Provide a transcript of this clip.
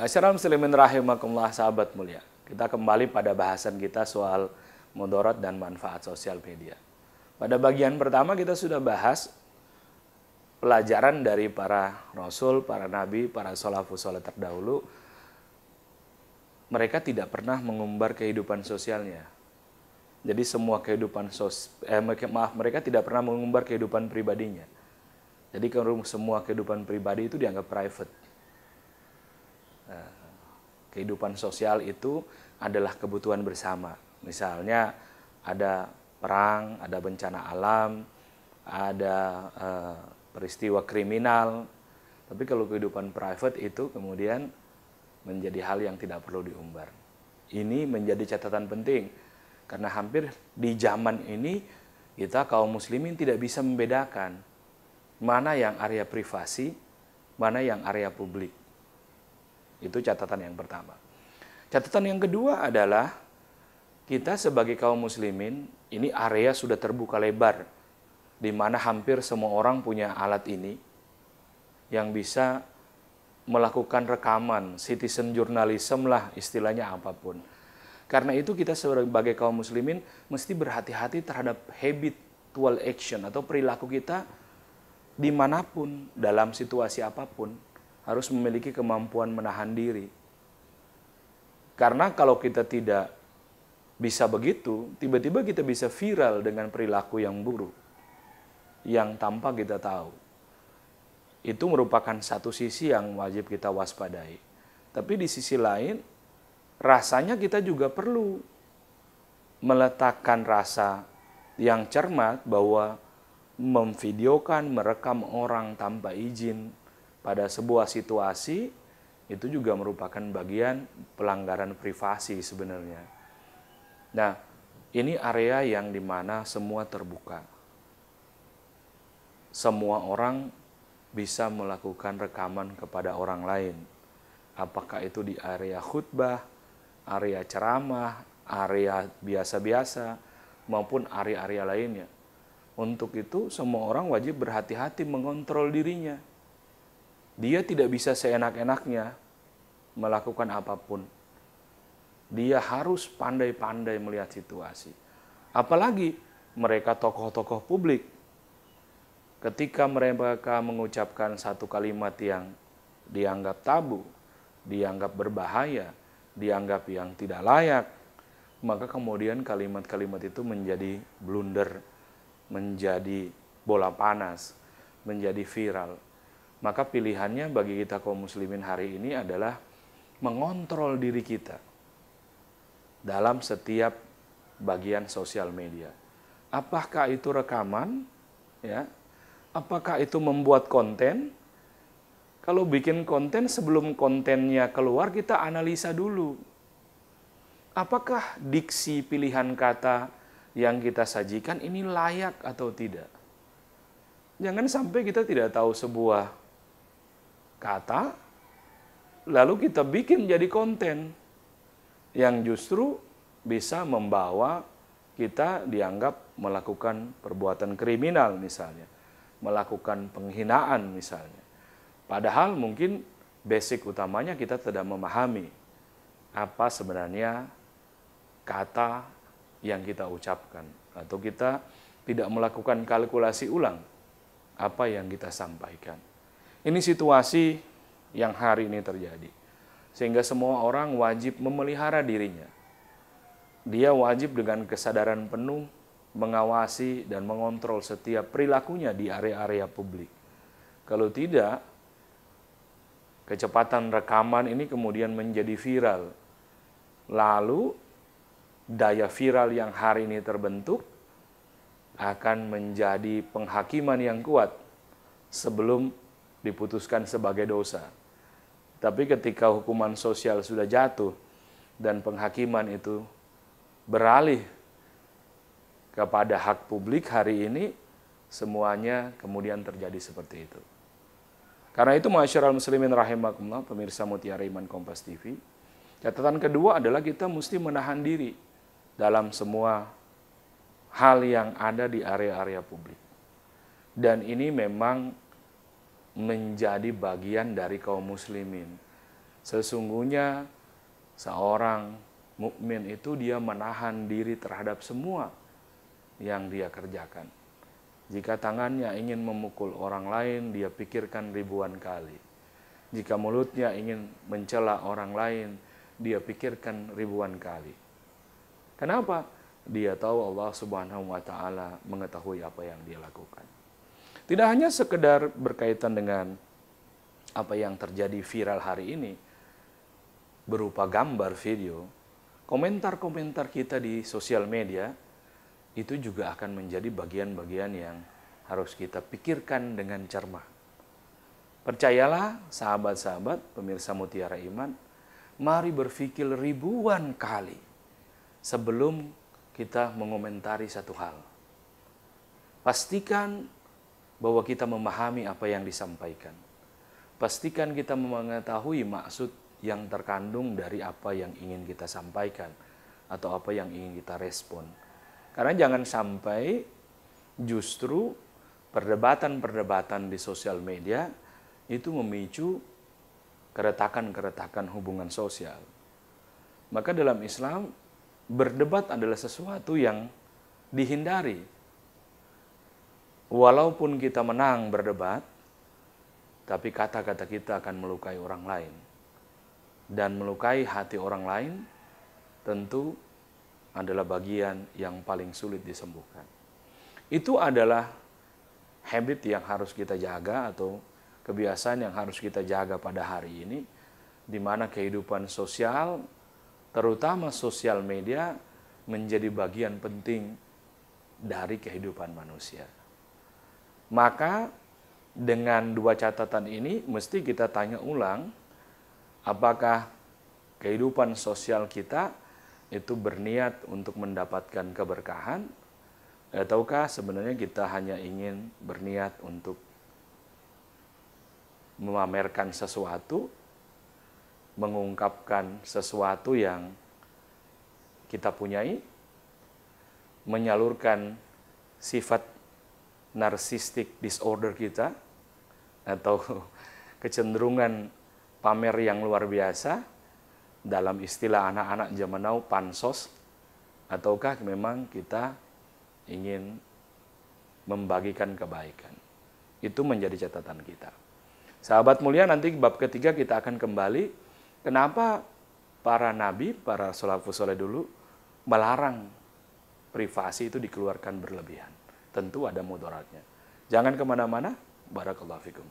Masyarakat muslimin rahimakumullah, sahabat mulia. Kita kembali pada bahasan kita soal mudarat dan manfaat sosial media. Pada bagian pertama kita sudah bahas pelajaran dari para rasul, para nabi, para salafus saleh terdahulu. Mereka tidak pernah mengumbar kehidupan sosialnya. Jadi semua kehidupan mereka tidak pernah mengumbar kehidupan pribadinya. Jadi semua kehidupan pribadi itu dianggap private. Kehidupan sosial itu adalah kebutuhan bersama. Misalnya ada perang, ada bencana alam, ada peristiwa kriminal. Tapi kalau kehidupan private itu kemudian menjadi hal yang tidak perlu diumbar. Ini menjadi catatan penting karena hampir di zaman ini kita kaum muslimin tidak bisa membedakan mana yang area privasi, mana yang area publik. Itu catatan yang pertama. Catatan yang kedua adalah kita sebagai kaum muslimin, ini area sudah terbuka lebar, di mana hampir semua orang punya alat ini yang bisa melakukan rekaman, citizen journalism lah istilahnya apapun. Karena itu kita sebagai kaum muslimin mesti berhati-hati terhadap habitual action atau perilaku kita dimanapun, dalam situasi apapun. Harus memiliki kemampuan menahan diri. Karena kalau kita tidak bisa begitu, tiba-tiba kita bisa viral dengan perilaku yang buruk, yang tanpa kita tahu. Itu merupakan satu sisi yang wajib kita waspadai. Tapi di sisi lain, rasanya kita juga perlu meletakkan rasa yang cermat bahwa memvideokan, merekam orang tanpa izin pada sebuah situasi itu juga merupakan bagian pelanggaran privasi sebenarnya. Nah, ini area yang dimana semua terbuka. Semua orang bisa melakukan rekaman kepada orang lain. Apakah itu di area khutbah, area ceramah, area biasa-biasa, maupun area-area lainnya. Untuk itu semua orang wajib berhati-hati mengontrol dirinya. Dia tidak bisa seenak-enaknya melakukan apapun. Dia harus pandai-pandai melihat situasi. Apalagi mereka tokoh-tokoh publik. Ketika mereka mengucapkan satu kalimat yang dianggap tabu, dianggap berbahaya, dianggap yang tidak layak, maka kemudian kalimat-kalimat itu menjadi blunder, menjadi bola panas, menjadi viral. Maka pilihannya bagi kita kaum muslimin hari ini adalah mengontrol diri kita dalam setiap bagian sosial media. Apakah itu rekaman? Ya. Apakah itu membuat konten? Kalau bikin konten, sebelum kontennya keluar kita analisa dulu. Apakah diksi pilihan kata yang kita sajikan ini layak atau tidak? Jangan sampai kita tidak tahu sebuah kata, lalu kita bikin jadi konten yang justru bisa membawa kita dianggap melakukan perbuatan kriminal misalnya, melakukan penghinaan misalnya. Padahal mungkin basic utamanya kita tidak memahami apa sebenarnya kata yang kita ucapkan, atau kita tidak melakukan kalkulasi ulang apa yang kita sampaikan. Ini situasi yang hari ini terjadi. Sehingga semua orang wajib memelihara dirinya. Dia wajib dengan kesadaran penuh mengawasi dan mengontrol setiap perilakunya di area-area publik. Kalau tidak, kecepatan rekaman ini kemudian menjadi viral. Lalu, daya viral yang hari ini terbentuk akan menjadi penghakiman yang kuat sebelum diputuskan sebagai dosa. Tapi ketika hukuman sosial sudah jatuh dan penghakiman itu beralih kepada hak publik hari ini, semuanya kemudian terjadi seperti itu. Karena itu masyarakat muslimin rahimakumullah, pemirsa Mutiara Iman Kompas TV, catatan kedua adalah kita mesti menahan diri dalam semua hal yang ada di area-area publik. Dan ini memang menjadi bagian dari kaum muslimin. Sesungguhnya seorang mukmin itu dia menahan diri terhadap semua yang dia kerjakan. Jika tangannya ingin memukul orang lain, dia pikirkan ribuan kali. Jika mulutnya ingin mencela orang lain, dia pikirkan ribuan kali. Kenapa? Dia tahu Allah Subhanahu wa Ta'ala mengetahui apa yang dia lakukan. Tidak hanya sekedar berkaitan dengan apa yang terjadi viral hari ini, berupa gambar, video, komentar-komentar kita di sosial media, itu juga akan menjadi bagian-bagian yang harus kita pikirkan dengan cermat. Percayalah, sahabat-sahabat, pemirsa Mutiara Iman, mari berpikir ribuan kali sebelum kita mengomentari satu hal. Pastikan bahwa kita memahami apa yang disampaikan. Pastikan kita mengetahui maksud yang terkandung dari apa yang ingin kita sampaikan atau apa yang ingin kita respon. Karena jangan sampai justru perdebatan-perdebatan di sosial media itu memicu keretakan-keretakan hubungan sosial. Maka dalam Islam, berdebat adalah sesuatu yang dihindari. Walaupun kita menang berdebat, tapi kata-kata kita akan melukai orang lain. Dan melukai hati orang lain tentu adalah bagian yang paling sulit disembuhkan. Itu adalah habit yang harus kita jaga atau kebiasaan yang harus kita jaga pada hari ini, di mana kehidupan sosial, terutama sosial media, menjadi bagian penting dari kehidupan manusia. Maka dengan dua catatan ini mesti kita tanya ulang, apakah kehidupan sosial kita itu berniat untuk mendapatkan keberkahan, ataukah sebenarnya kita hanya ingin berniat untuk memamerkan sesuatu, mengungkapkan sesuatu yang kita punyai, menyalurkan sifat narcissistic disorder kita, atau kecenderungan pamer yang luar biasa, dalam istilah anak-anak zaman now, pansos, ataukah memang kita ingin membagikan kebaikan. Itu menjadi catatan kita. Sahabat mulia, nanti bab ketiga kita akan kembali, kenapa para nabi, para salafus saleh dulu melarang privasi itu dikeluarkan berlebihan. Tentu ada mudaratnya. Jangan kemana-mana. Barakallahu fikum.